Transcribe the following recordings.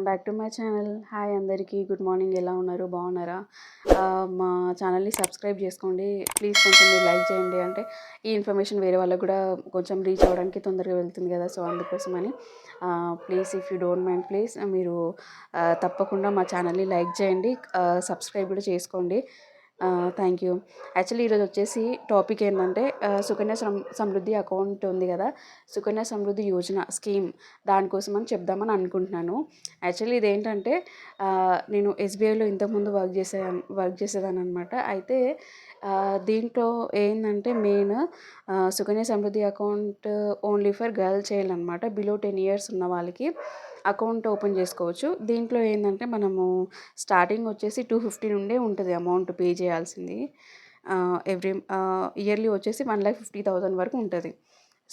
Welcome back to my channel. Hi అందరికీ, good morning. ఎలా ఉన్నారు? బాగున్నారా? మా ఛానల్ని సబ్స్క్రైబ్ చేసుకోండి ప్లీజ్. కొంచెం మీరు లైక్ చేయండి, అంటే ఈ ఇన్ఫర్మేషన్ వేరే వాళ్ళకు కూడా కొంచెం రీచ్ అవ్వడానికి తొందరగా వెళ్తుంది కదా, సో అందుకోసమని please, if you don't mind please మీరు తప్పకుండా మా ఛానల్ని లైక్ చేయండి, సబ్స్క్రైబ్ కూడా చేసుకోండి. Thank you. యాక్చువల్లీ ఈరోజు వచ్చేసి టాపిక్ ఏంటంటే సుకన్య సమృద్ధి అకౌంట్ ఉంది కదా, సుకన్య సమృద్ధి యోజన స్కీమ్, దానికోసమని చెప్దామని అనుకుంటున్నాను. యాక్చువల్లీ ఇదేంటంటే నేను ఎస్బీఐలో ఇంతకుముందు వర్క్ చేసేదాన్ని అనమాట. అయితే దీంట్లో ఏంటంటే main Sukanya Samriddhi account only for girl child అనమాట. బిలో 10 years ఉన్న వాళ్ళకి అకౌంట్ ఓపెన్ చేసుకోవచ్చు. దీంట్లో ఏంటంటే మనము స్టార్టింగ్ వచ్చేసి 250 నుండే ఉంటుంది అమౌంట్ పే చేయాల్సింది. ఎవ్రీ ఇయర్లీ వచ్చేసి 1,50,000 వరకు ఉంటుంది.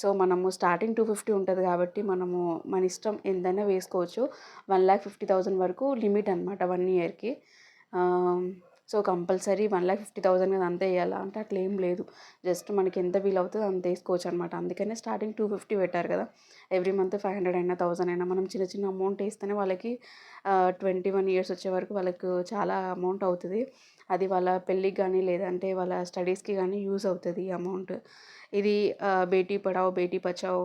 సో మనము స్టార్టింగ్ 250 ఉంటుంది కాబట్టి మనము మన ఇష్టం ఎంతైనా వేసుకోవచ్చు. 1,50,000 వరకు లిమిట్ అనమాట 1 yearకి. సో కంపల్సరీ 1,50,000 కదా అంతే వేయాలా అంటే అట్లా ఏం లేదు, జస్ట్ మనకి ఎంత వీలవుతుందో అంత వేసుకోవచ్చు అనమాట. అందుకనే స్టార్టింగ్ 250 పెట్టారు కదా. ఎవ్రీ మంత్ 500 అయినా 1000 అయినా మనం చిన్న చిన్న అమౌంట్ వేస్తేనే వాళ్ళకి 21 years వచ్చే వరకు వాళ్ళకు చాలా అమౌంట్ అవుతుంది. అది వాళ్ళ పెళ్ళికి కానీ లేదంటే వాళ్ళ స్టడీస్కి కానీ యూజ్ అవుతుంది ఈ అమౌంట్. ఇది బేటీ పడావో బేటీ బచావో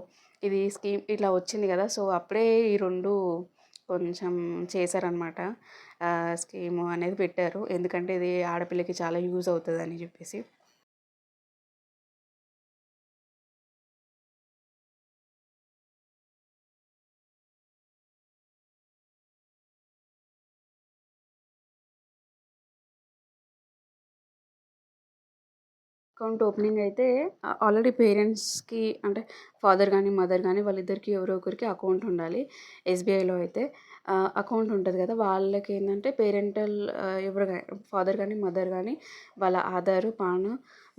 ఇది స్కీమ్ ఇట్లా వచ్చింది కదా, సో అప్పుడే ఈ రెండు కొంచెం చేశారనమాట. స్కీము అనేది పెట్టారు, ఎందుకంటే ఇది ఆడపిల్లకి చాలా యూజ్ అవుతుంది అని చెప్పేసి. అకౌంట్ ఓపెనింగ్ అయితే ఆల్రెడీ పేరెంట్స్కి అంటే ఫాదర్ కానీ మదర్ కానీ వాళ్ళిద్దరికి ఎవరో ఒకరికి అకౌంట్ ఉండాలి. ఎస్బీఐలో అయితే అకౌంట్ ఉంటుంది కదా, వాళ్ళకి ఏంటంటే పేరెంటల్ ఎవరు ఫాదర్ కానీ మదర్ కానీ వాళ్ళ ఆధారు పాన్,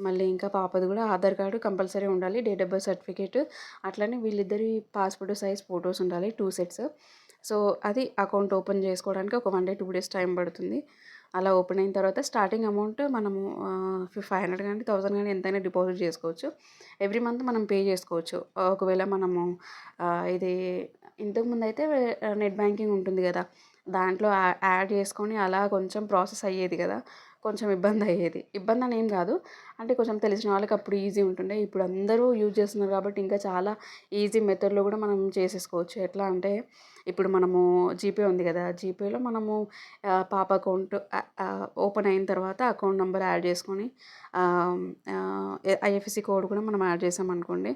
మళ్ళీ ఇంకా పాపది కూడా ఆధార్ కార్డు కంపల్సరీ ఉండాలి, డేట్ ఆఫ్ బర్త్ సర్టిఫికేట్, అట్లనే వీళ్ళిద్దరి పాస్పోర్ట్ సైజ్ ఫొటోస్ ఉండాలి 2 sets. సో అది అకౌంట్ ఓపెన్ చేసుకోవడానికి ఒక 1 day 2 days టైం పడుతుంది. అలా ఓపెన్ అయిన తర్వాత స్టార్టింగ్ అమౌంట్ మనము 500 కానీ 1000 కానీ ఎంతైనా డిపాజిట్ చేసుకోవచ్చు. ఎవ్రీ మంత్ మనం పే చేసుకోవచ్చు. ఒకవేళ మనము ఇది ఇంతకుముందు అయితే నెట్ బ్యాంకింగ్ ఉంటుంది కదా, దాంట్లో యాడ్ చేసుకొని అలా కొంచెం ప్రాసెస్ అయ్యేది కదా, కొంచెం ఇబ్బంది అయ్యేది. ఇబ్బంది అని ఏం కాదు, అంటే కొంచెం తెలిసిన వాళ్ళకి అప్పుడు ఈజీ ఉంటుండే. ఇప్పుడు అందరూ యూజ్ చేస్తున్నారు కాబట్టి ఇంకా చాలా ఈజీ మెథడ్లో కూడా మనం చేసేసుకోవచ్చు. ఎట్లా అంటే ఇప్పుడు మనము జీపే ఉంది కదా, జీపేలో మనము పాప అకౌంట్ ఓపెన్ అయిన తర్వాత అకౌంట్ నెంబర్ యాడ్ చేసుకొని ఐఎఫ్ఎస్సి కోడ్ కూడా మనం యాడ్ చేసామనుకోండి,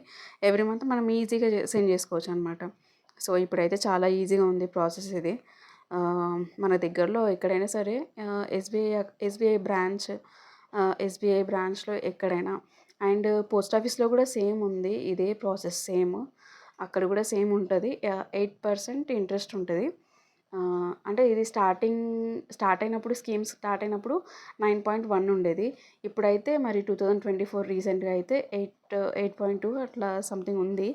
ఎవ్రీ మంత్ మనం ఈజీగా సెండ్ చేసుకోవచ్చు అనమాట. సో ఇప్పుడైతే చాలా ఈజీగా ఉంది ప్రాసెస్ ఇది. మన దగ్గరలో ఎక్కడైనా సరే ఎస్బీఐ బ్రాంచ్లో ఎక్కడైనా, అండ్ పోస్ట్ ఆఫీస్లో కూడా సేమ్ ఉంది ఇదే ప్రాసెస్ సేమ్. అక్కడ కూడా సేమ్ ఉంటుంది. 8% ఇంట్రెస్ట్ ఉంటుంది. అంటే ఇది స్టార్ట్ అయినప్పుడు స్కీమ్స్ స్టార్ట్ అయినప్పుడు 9.1 ఉండేది. ఇప్పుడైతే మరి 2024 రీసెంట్గా అయితే 8.2 అట్లా సంథింగ్ ఉంది.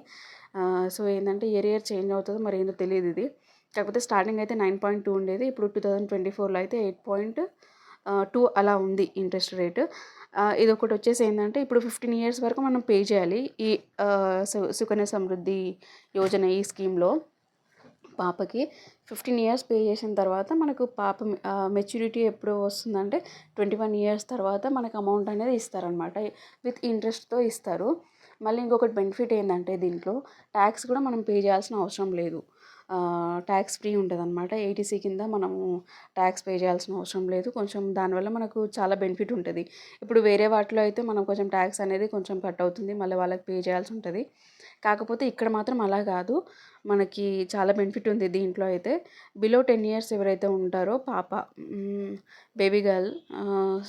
సో ఏంటంటే ఇయర్ చేంజ్ అవుతుందో మరి ఏందో తెలియదు ఇది. కాకపోతే స్టార్టింగ్ అయితే 9.2 ఉండేది, ఇప్పుడు 2024లో అయితే 8.2 అలా ఉంది ఇంట్రెస్ట్ రేటు. ఇది ఒకటి వచ్చేసి ఏంటంటే ఇప్పుడు 15 years వరకు మనం పే చేయాలి ఈ సుకన్య సమృద్ధి యోజన ఈ స్కీమ్లో. పాపకి 15 years పే చేసిన తర్వాత మనకు పాప మెచ్యూరిటీ ఎప్పుడు వస్తుందంటే 21 years తర్వాత మనకు అమౌంట్ అనేది ఇస్తారనమాట, విత్ ఇంట్రెస్ట్తో ఇస్తారు. మళ్ళీ ఇంకొకటి బెనిఫిట్ ఏంటంటే దీంట్లో ట్యాక్స్ కూడా మనం పే చేయాల్సిన అవసరం లేదు. ట్యాక్స్ ఫ్రీ ఉంటుంది అనమాట. ఏటీసీ కింద మనము ట్యాక్స్ పే చేయాల్సిన అవసరం లేదు. కొంచెం దానివల్ల మనకు చాలా బెనిఫిట్ ఉంటుంది. ఇప్పుడు వేరే వాటిలో అయితే మనం కొంచెం ట్యాక్స్ అనేది కొంచెం కట్ అవుతుంది, మళ్ళీ వాళ్ళకి పే చేయాల్సి ఉంటుంది. కాకపోతే ఇక్కడ మాత్రం అలా కాదు, మనకి చాలా బెనిఫిట్ ఉంది దీంట్లో అయితే. బిలో 10 years ఎవరైతే ఉంటారో పాప బేబీ గర్ల్,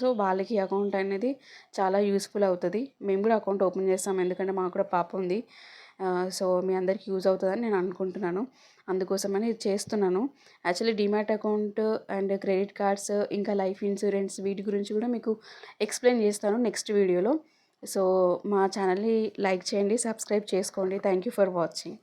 సో వాళ్ళకి అకౌంట్ అనేది చాలా యూస్ఫుల్ అవుతుంది. మేము కూడా అకౌంట్ ఓపెన్ చేస్తాం, ఎందుకంటే మాకు కూడా పాప ఉంది. సో మీ అందరికీ యూజ్ అవుతుందని నేను అనుకుంటున్నాను, అందుకోసమని ఇది చేస్తున్నాను. Actually demat account and credit cards ఇంకా లైఫ్ ఇన్సూరెన్స్ వీటి గురించి కూడా మీకు ఎక్స్ప్లెయిన్ చేస్తాను నెక్స్ట్ వీడియోలో. సో మా ఛానల్ని లైక్ చేయండి, సబ్స్క్రైబ్ చేసుకోండి. Thank you for watching.